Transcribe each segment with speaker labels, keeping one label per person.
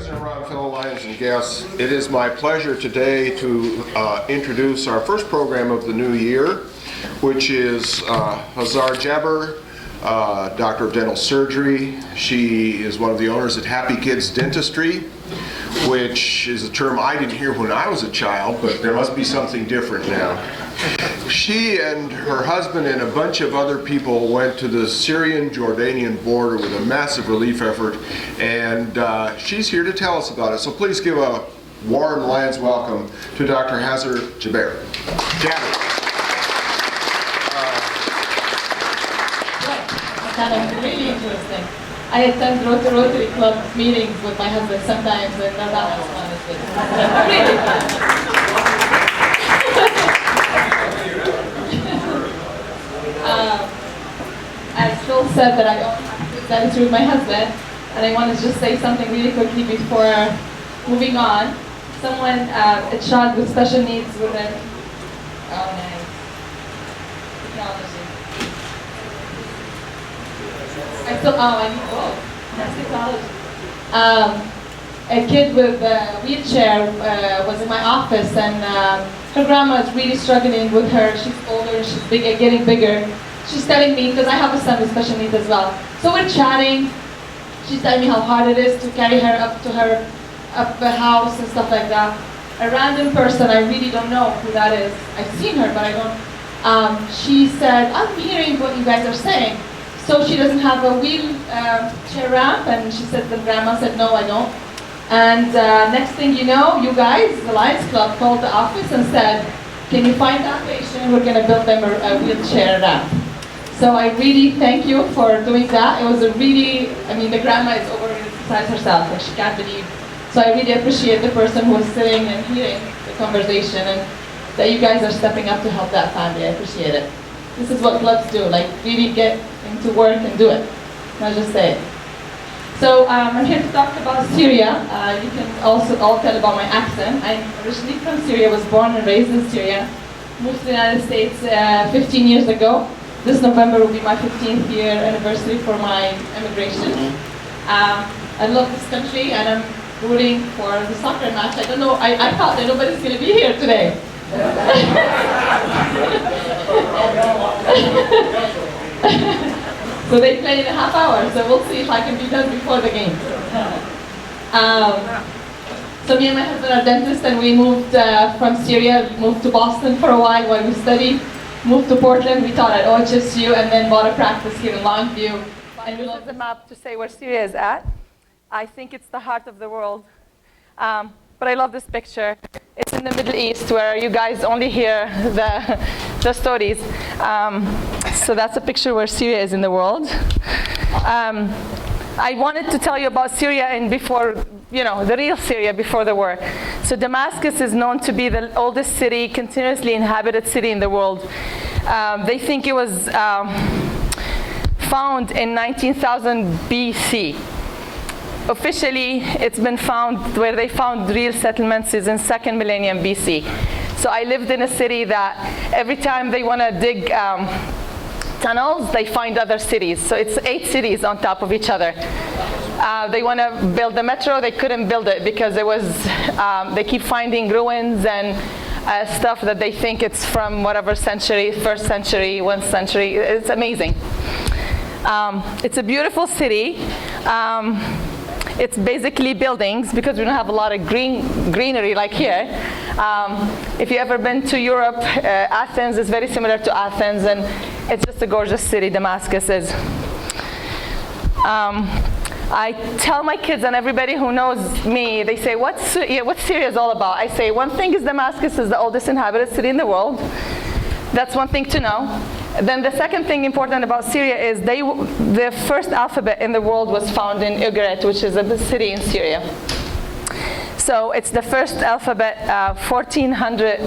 Speaker 1: President Ron, fellow Lions and guests, it is my pleasure today to introduce our first program of the new year, which is Hazar Eid, Doctor of Dental Surgery. She is one of the owners at Happy Kids Dentistry, which is a term I didn't hear when I was a child, but there must be something different now. She and her husband and a bunch of other people went to the Syrian-Jordanian border with a massive relief effort, and she's here to tell us about it. So please give a warm Lions welcome to Dr. Hazar Eid.
Speaker 2: Kind of really interesting. I attend Rotary Club meetings with my husband sometimes, and that was fun. Really fun. As Phil said, that I own Happy Kids Dentistry with my husband, and I want to just say something really quickly before moving on. Someone, a child with special needs with an technology. A kid with a wheelchair was in my office, and her grandma is really struggling with her. She's older, she's getting bigger. She's telling me, because I have a son with special needs as well. So we're chatting. She's telling me how hard it is to carry her up the house and stuff like that. A random person, I really don't know who that is. I've seen her, but I don't. She said, I'm hearing what you guys are saying. So she doesn't have a wheelchair ramp, and she said, the grandma said, no, I don't. And next thing you know, you guys, the Lions Club, called the office and said, can you find that patient? We're going to build them a wheelchair ramp. So I really thank you for doing that. It was a really, the grandma is overexercised herself, and she can't believe. So I really appreciate the person who was sitting and hearing the conversation, and that you guys are stepping up to help that family. I appreciate it. This is what clubs do, like really get into work and do it, not just say it. So I'm here to talk about Syria. You can also all tell about my accent. I'm originally from Syria, was born and raised in Syria. Moved to the United States 15 years ago. This November will be my 15th year anniversary for my immigration. I love this country, and I'm rooting for the soccer match. I don't know, I thought that nobody's going to be here today. So they play in a half hour, so we'll see if I can be done before the game. So me and my husband are dentists, and we moved from Syria, moved to Boston for a while we studied, moved to Portland. We taught at OHSU, and then bought a practice here in Longview.
Speaker 3: And we love the map to say where Syria is at. I think it's the heart of the world. But I love this picture. It's in the Middle East, where you guys only hear the stories. So that's a picture where Syria is in the world. I wanted to tell you about Syria and before, the real Syria before the war. So Damascus is known to be the oldest city, continuously inhabited city in the world. They think it was found in 19,000 BC. Officially, it's been found, where they found real settlements is in 2nd millennium BC. So I lived in a city that every time they want to dig tunnels, they find other cities. So it's 8 cities on top of each other. They want to build the metro, they couldn't build it because it was, they keep finding ruins and stuff that they think it's from whatever century, 1st century, 1st century. It's amazing. It's a beautiful city. It's basically buildings, because we don't have a lot of greenery like here. If you've ever been to Europe, Athens is very similar to Athens, and it's just a gorgeous city, Damascus is. I tell my kids and everybody who knows me, they say, what's Syria is all about? I say, one thing is Damascus is the oldest inhabited city in the world. That's one thing to know. Then the second thing important about Syria is the first alphabet in the world was found in Ugarit, which is a city in Syria. So it's the first alphabet, 1400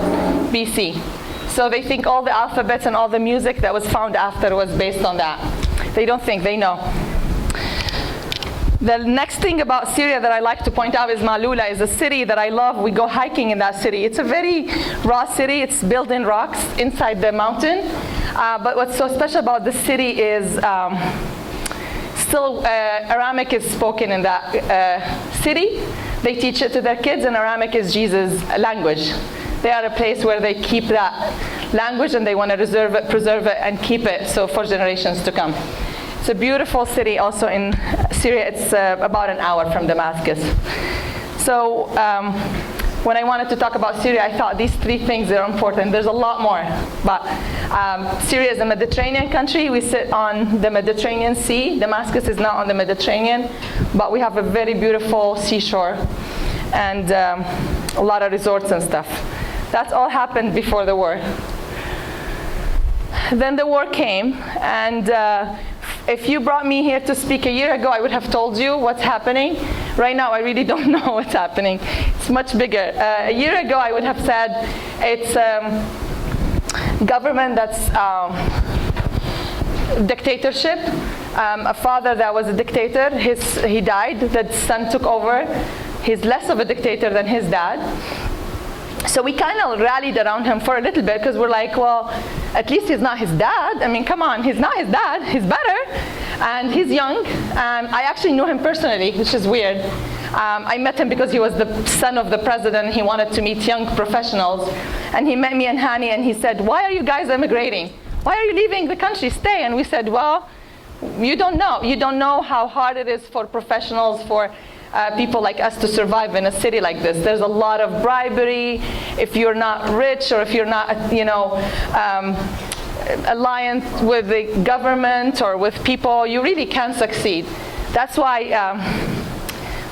Speaker 3: BC. So they think all the alphabets and all the music that was found after was based on that. They don't think, they know. The next thing about Syria that I like to point out is Malula, is a city that I love. We go hiking in that city. It's a very raw city. It's built in rocks inside the mountain. But what's so special about the city is still Aramaic is spoken in that city. They teach it to their kids, and Aramaic is Jesus' language. They are a place where they keep that language, and they want to preserve it, and keep it so for generations to come. It's a beautiful city also in Syria. It's about an hour from Damascus. So when I wanted to talk about Syria, I thought these three things are important. There's a lot more, but Syria is a Mediterranean country. We sit on the Mediterranean Sea. Damascus is not on the Mediterranean, but we have a very beautiful seashore and a lot of resorts and stuff. That's all happened before the war. Then the war came, and if you brought me here to speak a year ago, I would have told you what's happening. Right now, I really don't know what's happening. It's much bigger. A year ago, I would have said it's government that's dictatorship. A father that was a dictator, he died. The son took over. He's less of a dictator than his dad. So we kind of rallied around him for a little bit because we're like, well, at least he's not his dad. I mean, come on, he's not his dad. He's better. And he's young. I actually knew him personally, which is weird. I met him because he was the son of the president. He wanted to meet young professionals. And he met me and Hani, and he said, why are you guys emigrating? Why are you leaving the country? Stay. And we said, well, you don't know. You don't know how hard it is for professionals, for people like us to survive in a city like this. There's a lot of bribery. If you're not rich, or if you're not, alliance with the government or with people, you really can't succeed. That's why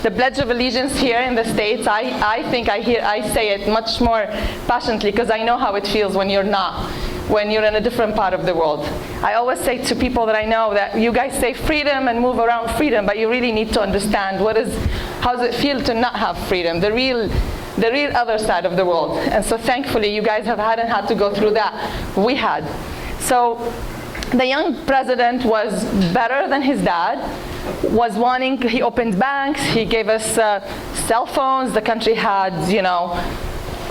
Speaker 3: the Pledge of Allegiance here in the States, I think I say it much more passionately because I know how it feels when you're not, when you're in a different part of the world. I always say to people that I know that you guys say freedom and move around freedom, but you really need to understand how does it feel to not have freedom, the real other side of the world. And so thankfully you guys hadn't had to go through that. We had. So the young president was better than his dad, he opened banks, he gave us cell phones, the country had,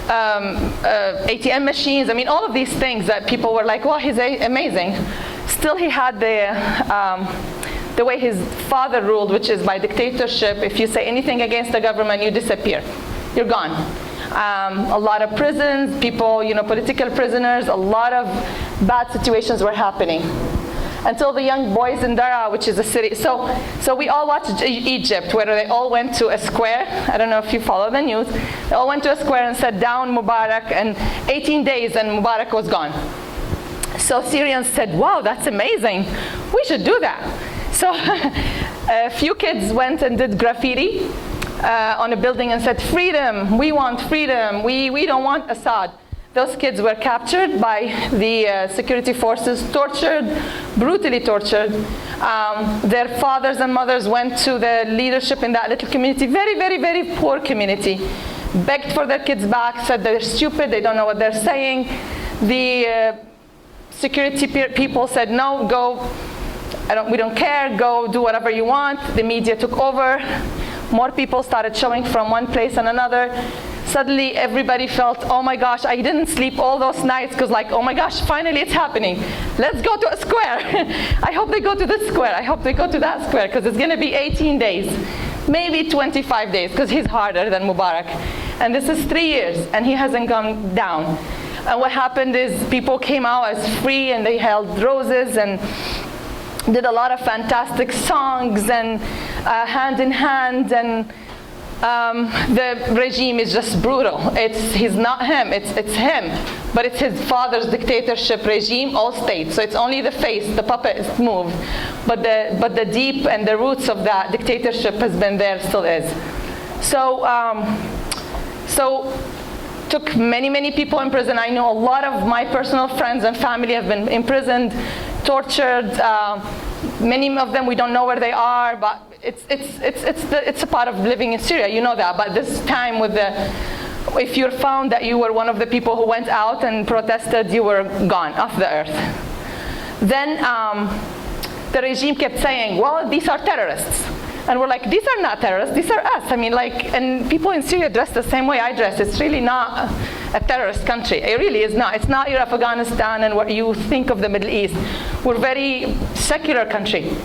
Speaker 3: ATM machines. I mean, all of these things that people were like, well, he's amazing. Still, he had the way his father ruled, which is by dictatorship. If you say anything against the government, you disappear. You're gone. A lot of prisons, people, political prisoners, a lot of bad situations were happening. Until the young boys in Daraa, which is a city. So we all watched Egypt, where they all went to a square. I don't know if you follow the news. They all went to a square and said, down Mubarak, and 18 days and Mubarak was gone. So Syrians said, wow, that's amazing. We should do that. So a few kids went and did graffiti on a building and said, freedom, we want freedom, we don't want Assad. Those kids were captured by the security forces, tortured, brutally tortured. Their fathers and mothers went to the leadership in that little community, very, very, very poor community, begged for their kids back, said they're stupid, they don't know what they're saying. The security people said, no, go, we don't care, go do whatever you want. The media took over. More people started showing from one place and another. Suddenly everybody felt, oh my gosh, I didn't sleep all those nights because oh my gosh, finally it's happening. Let's go to a square. I hope they go to this square. I hope they go to that square because it's going to be 18 days, maybe 25 days because he's harder than Mubarak. And this is 3 years and he hasn't gone down. And what happened is people came out as free and they held roses and did a lot of fantastic songs and hand in hand, and the regime is just brutal. He's not him, it's him, but it's his father's dictatorship regime, all states. So it's only the face, the puppet is moved, but the deep and the roots of that dictatorship has been there, still is. So took many, many people in prison. I know a lot of my personal friends and family have been imprisoned, tortured. Many of them we don't know where they are, but it's a part of living in Syria. You know that. But this time, if you're found that you were one of the people who went out and protested, you were gone off the earth. Then the regime kept saying, well, these are terrorists. And we're like, these are not terrorists, these are us. I mean, and people in Syria dress the same way I dress. It's really not a terrorist country. It really is not. It's not your Afghanistan and what you think of the Middle East. We're a very secular country.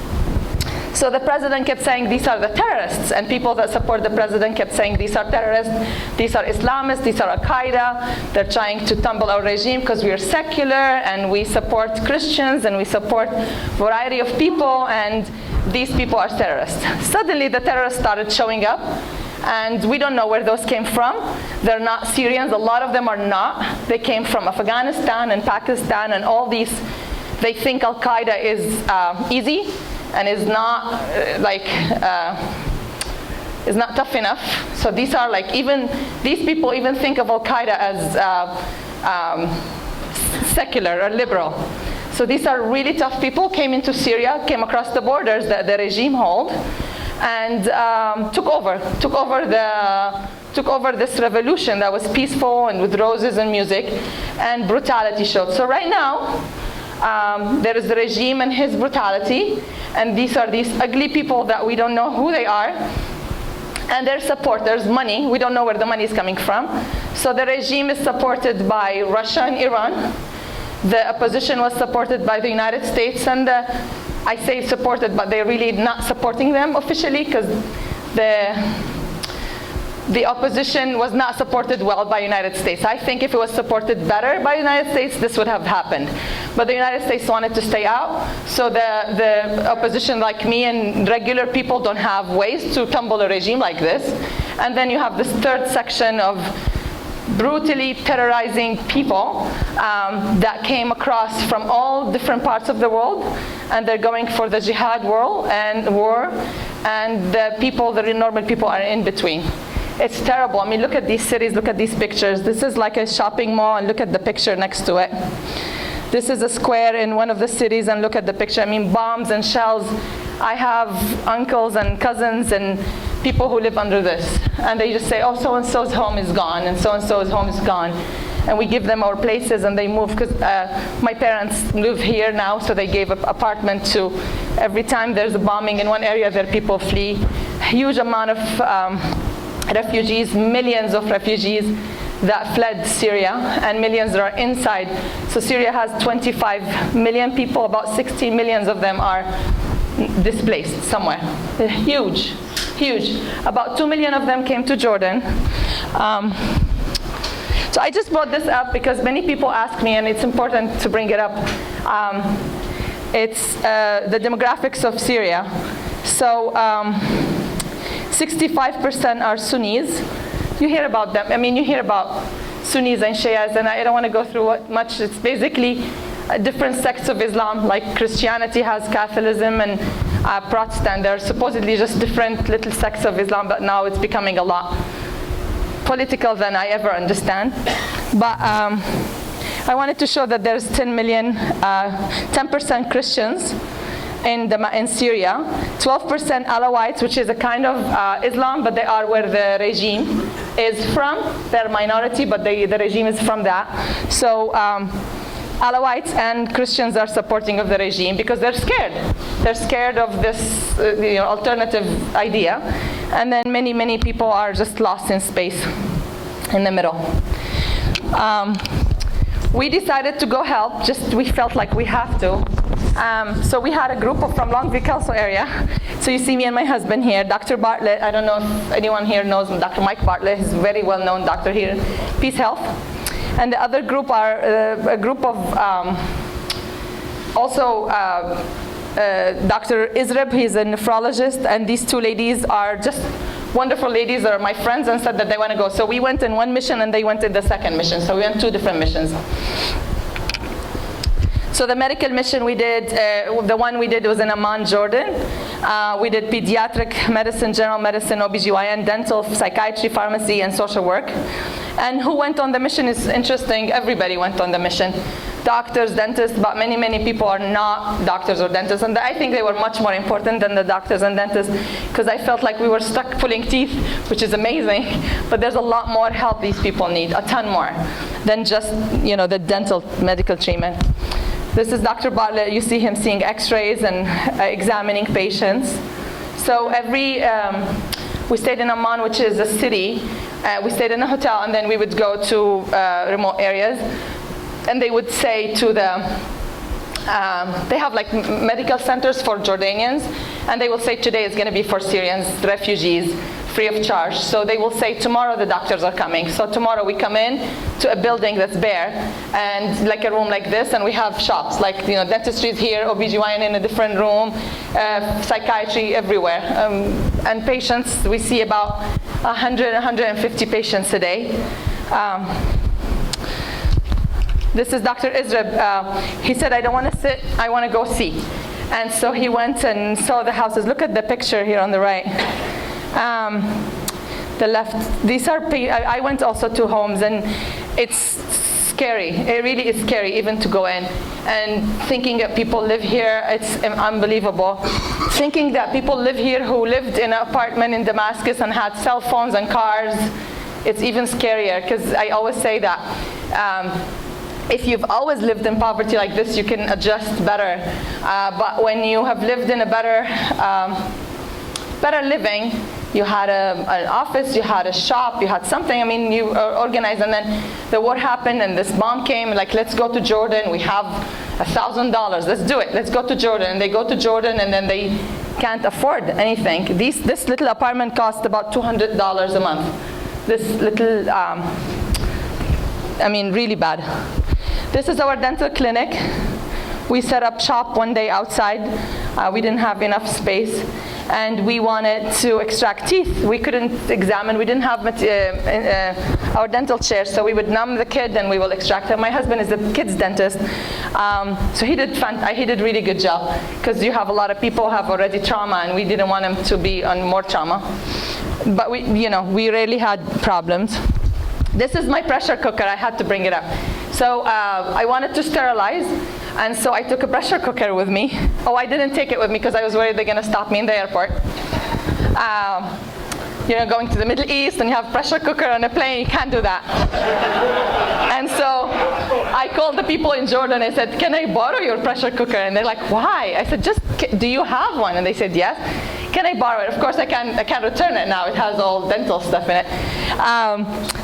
Speaker 3: So the president kept saying, these are the terrorists. And people that support the president kept saying, these are terrorists, these are Islamists, these are Al-Qaeda. They're trying to tumble our regime because we are secular and we support Christians and we support a variety of people, and these people are terrorists. Suddenly the terrorists started showing up, and we don't know where those came from. They're not Syrians. A lot of them are not. They came from Afghanistan and Pakistan and all these. They think Al-Qaeda is easy and is not is not tough enough. So these are like, even these people even think of Al-Qaeda as secular or liberal. So these are really tough people, came into Syria, came across the borders that the regime hold, and took over this revolution that was peaceful and with roses and music, and brutality showed. So right now, there is the regime and his brutality, and these are these ugly people that we don't know who they are, and their support. There's money. We don't know where the money is coming from. So the regime is supported by Russia and Iran. The opposition was supported by the United States, and I say supported, but they're really not supporting them officially, because the opposition was not supported well by the United States. I think if it was supported better by the United States, this would have happened. But the United States wanted to stay out, so the opposition like me and regular people don't have ways to tumble a regime like this. And then you have this third section of brutally terrorizing people that came across from all different parts of the world, and they're going for the jihad war, and the people, the normal people, are in between. It's terrible. I mean, look at these cities, look at these pictures. This is like a shopping mall, and look at the picture next to it. This is a square in one of the cities, and look at the picture. I mean, bombs and shells. I have uncles and cousins and people who live under this, and they just say, oh, so-and-so's home is gone, and so-and-so's home is gone. And we give them our places, and they move, because my parents live here now, so they gave an apartment to, every time there's a bombing in one area, their people flee. Huge amount of refugees, millions of refugees that fled Syria, and millions are inside. So Syria has 25 million people, about 16 million of them are displaced somewhere. They're huge, huge. About 2 million of them came to Jordan. So I just brought this up because many people ask me, and it's important to bring it up. It's the demographics of Syria. So 65% are Sunnis. You hear about them. I mean, you hear about Sunnis and Shias, and I don't want to go through it much. It's basically different sects of Islam, like Christianity has Catholicism and Protestant. They're supposedly just different little sects of Islam, but now it's becoming a lot political than I ever understand. But I wanted to show that there's 10% Christians in Syria, 12% Alawites, which is a kind of Islam, but they are where the regime is from. They're a minority, but the regime is from that. So Alawites and Christians are supporting of the regime because they're scared. They're scared of this alternative idea. And then many people are just lost in space in the middle. We decided to go help, we felt like we have to. So we had a group from Longview, Kelso area. So you see me and my husband here, Dr. Bartlett. I don't know if anyone here knows Dr. Mike Bartlett. He's a very well-known doctor here in Peace Health. And the other group are a group of Dr. Izreb, he's a nephrologist, and these two ladies are just wonderful ladies that are my friends, and said that they want to go. So we went in one mission and they went in the second mission. So we went 2 different missions. So the medical mission we did, the one we did was in Amman, Jordan. We did pediatric medicine, general medicine, OBGYN, dental, psychiatry, pharmacy, and social work. And who went on the mission is interesting. Everybody went on the mission. Doctors, dentists, but many people are not doctors or dentists. And I think they were much more important than the doctors and dentists, because I felt like we were stuck pulling teeth, which is amazing. But there's a lot more help these people need, a ton more, than just the dental medical treatment. This is Dr. Bartlett. You see him seeing x-rays and examining patients. So we stayed in Amman, which is a city. We stayed in a hotel, and then we would go to remote areas. And they would say to they have like medical centers for Jordanians, and they will say today is going to be for Syrians, refugees, free of charge. So they will say tomorrow the doctors are coming. So tomorrow we come in to a building that's bare, and like a room like this, and we have shops, like dentistry is here, OBGYN in a different room, psychiatry everywhere. And patients, we see about 100, 150 patients a day. This is Dr. Isra. He said, I don't want to sit, I want to go see. And so he went and saw the houses. Look at the picture here on the right. The left, these are, I went also to homes, and it's scary. It really is scary even to go in. And thinking that people live here, it's unbelievable. Thinking that people live here who lived in an apartment in Damascus and had cell phones and cars, it's even scarier, because I always say that if you've always lived in poverty like this, you can adjust better. But when you have lived in a better living, you had an office, you had a shop, you had something. I mean, you organized, and then the war happened, and this bomb came. Like, let's go to Jordan. We have $1,000. Let's do it. Let's go to Jordan. And they go to Jordan, and then they can't afford anything. This little apartment cost about $200 a month. This little, I mean, really bad. This is our dental clinic. We set up shop one day outside. We didn't have enough space, and we wanted to extract teeth. We couldn't examine. We didn't have our dental chairs, so we would numb the kid and we will extract them. My husband is a kid's dentist, so he did really good job, because you have a lot of people who have already trauma, and we didn't want them to be on more trauma. But we rarely had problems. This is my pressure cooker. I had to bring it up. So I wanted to sterilize, and so I took a pressure cooker with me. Oh, I didn't take it with me because I was worried they're going to stop me in the airport. Going to the Middle East and you have pressure cooker on a plane, you can't do that. And so I called the people in Jordan. I said, can I borrow your pressure cooker? And they're like, why? I said, do you have one? And they said, yes. Can I borrow it? Of course, I can't return it now. It has all dental stuff in it.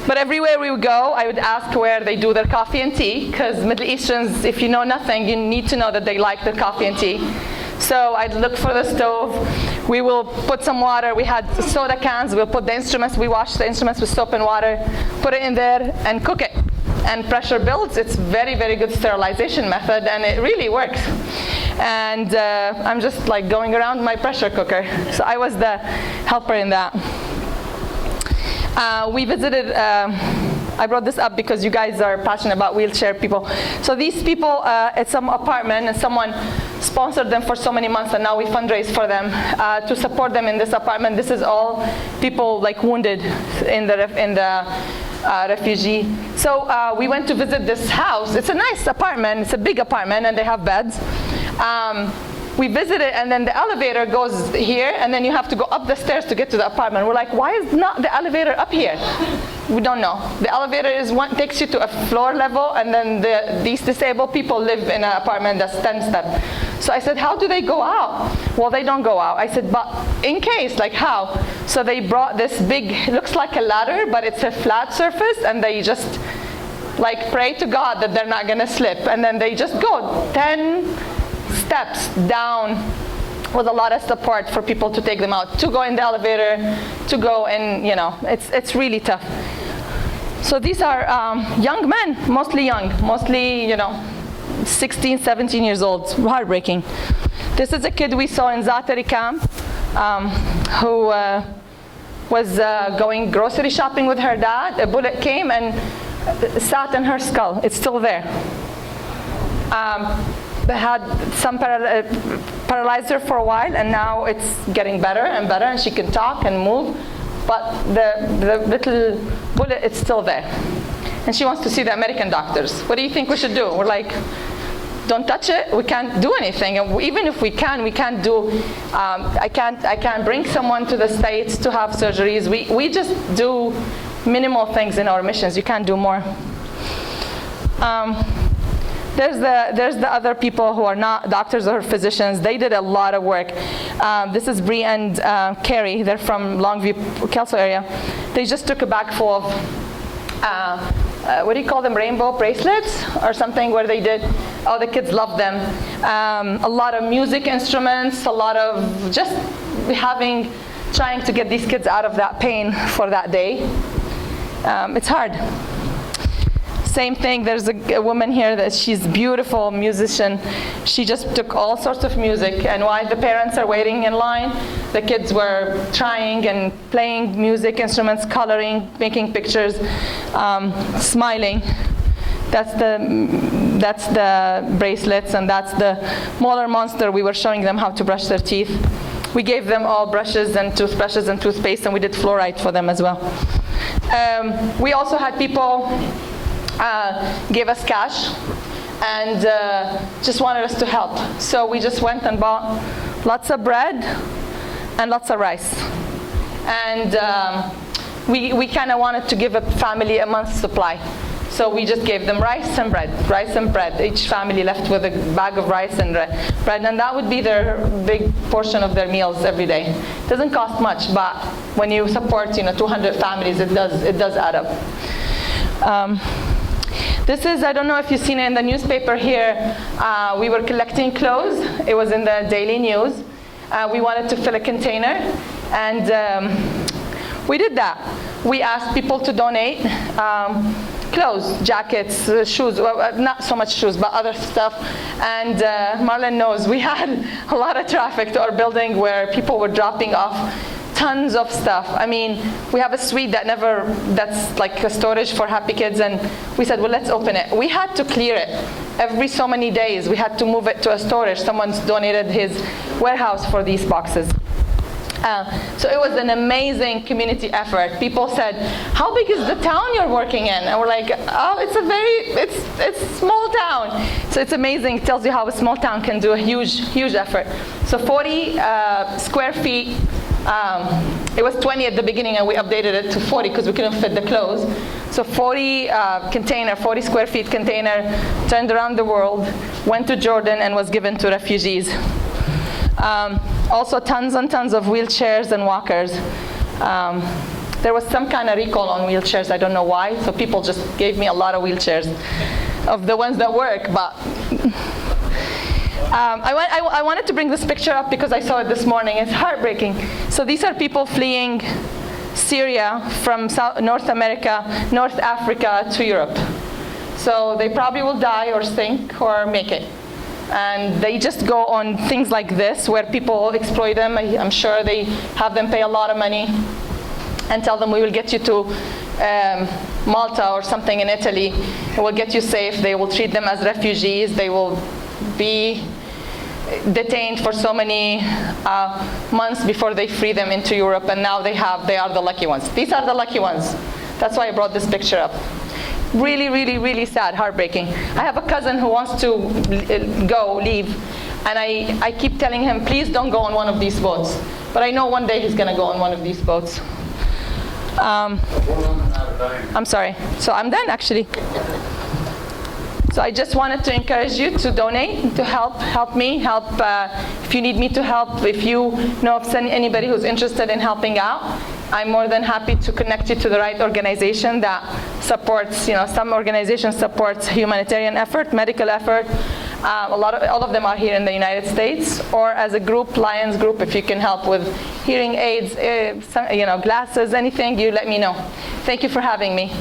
Speaker 3: But everywhere we would go, I would ask where they do their coffee and tea, because Middle Easterns, if you know nothing, you need to know that they like their coffee and tea. So I'd look for the stove. We will put some water. We had soda cans. We'll put the instruments. We wash the instruments with soap and water, put it in there, and cook it. And pressure builds. It's very, very good sterilization method, and it really works. And I'm just like going around my pressure cooker. So I was the helper in that. We visited, I brought this up because you guys are passionate about wheelchair people. So these people at some apartment, and someone sponsored them for so many months, and now we fundraise for them to support them in this apartment. This is all people like wounded in the refugee. So we went to visit this house. It's a nice apartment. It's a big apartment, and they have beds. We visited, and then the elevator goes here, and then you have to go up the stairs to get to the apartment. We're like, why is not the elevator up here? We don't know. The elevator takes you to a floor level, and then these disabled people live in an apartment that's 10-step. So I said, how do they go out? Well, they don't go out. I said, but in case, like how? So they brought this big, it looks like a ladder, but it's a flat surface, and they just like pray to God that they're not gonna slip, and then they just go 10 steps down with a lot of support for people to take them out, to go in the elevator, to go in, it's really tough. So these are young men, mostly young, 16, 17 years old, heartbreaking. This is a kid we saw in Zatari camp who was going grocery shopping with her dad. A bullet came and sat in her skull. It's still there. Had some paralyzed her for a while, and now it's getting better and better, and she can talk and move, but the little bullet is still there. And she wants to see the American doctors. What do you think we should do? We're like, don't touch it. We can't do anything. And even if we can't do, I can't bring someone to the States to have surgeries. We just do minimal things in our missions. You can't do more. There's the other people who are not doctors or physicians. They did a lot of work. This is Bree and Carrie. They're from Longview, Kelso area. They just took a bag full of, what do you call them, rainbow bracelets or something, where they did All the kids love them. A lot of music instruments, a lot of just trying to get these kids out of that pain for that day. It's hard. Same thing, there's a woman here that she's a beautiful musician. She just took all sorts of music, and while the parents are waiting in line, the kids were trying and playing music instruments, coloring, making pictures, smiling. That's the bracelets, and that's the molar monster. We were showing them how to brush their teeth. We gave them all brushes and toothbrushes and toothpaste, and we did fluoride for them as well. We also had people gave us cash and just wanted us to help. So we just went and bought lots of bread and lots of rice. And we kind of wanted to give a family a month's supply. So we just gave them rice and bread. Each family left with a bag of rice and bread, and that would be their big portion of their meals every day. It doesn't cost much, but when you support 200 families, it does add up. This is, I don't know if you've seen it in the newspaper here, we were collecting clothes. It was in the daily news. We wanted to fill a container, and we did that. We asked people to donate clothes, jackets, shoes, well, not so much shoes, but other stuff. And Marlon knows we had a lot of traffic to our building where people were dropping off tons of stuff. I mean, we have a suite that's like a storage for happy kids, and we said, well, let's open it. We had to clear it. Every so many days, we had to move it to a storage. Someone's donated his warehouse for these boxes. So it was an amazing community effort. People said, how big is the town you're working in? And we're like, oh, it's a small town. So it's amazing. It tells you how a small town can do a huge effort. So 40 square feet. It was 20 at the beginning, and we updated it to 40 because we couldn't fit the clothes. So 40 square feet container, turned around the world, went to Jordan, and was given to refugees. Also tons and tons of wheelchairs and walkers. There was some kind of recall on wheelchairs, I don't know why, so people just gave me a lot of wheelchairs of the ones that work, but I wanted to bring this picture up because I saw it this morning. It's heartbreaking. So these are people fleeing Syria from North America, North Africa to Europe. So they probably will die or sink or make it. And they just go on things like this where people exploit them. I'm sure they have them pay a lot of money and tell them, we will get you to Malta or something in Italy. We'll get you safe. They will treat them as refugees. They will be detained for so many months before they free them into Europe, and now they are the lucky ones. These are the lucky ones. That's why I brought this picture up. Really, really, really sad, heartbreaking. I have a cousin who wants to leave, and I keep telling him, please don't go on one of these boats. But I know one day he's going to go on one of these boats. I'm sorry. So I'm done, actually. So I just wanted to encourage you to donate, to help me, if you need me to help, if you know of anybody who's interested in helping out, I'm more than happy to connect you to the right organization that supports, some organizations support humanitarian effort, medical effort. All of them are here in the United States, or as a group, Lions Group, if you can help with hearing aids, glasses, anything, you let me know. Thank you for having me.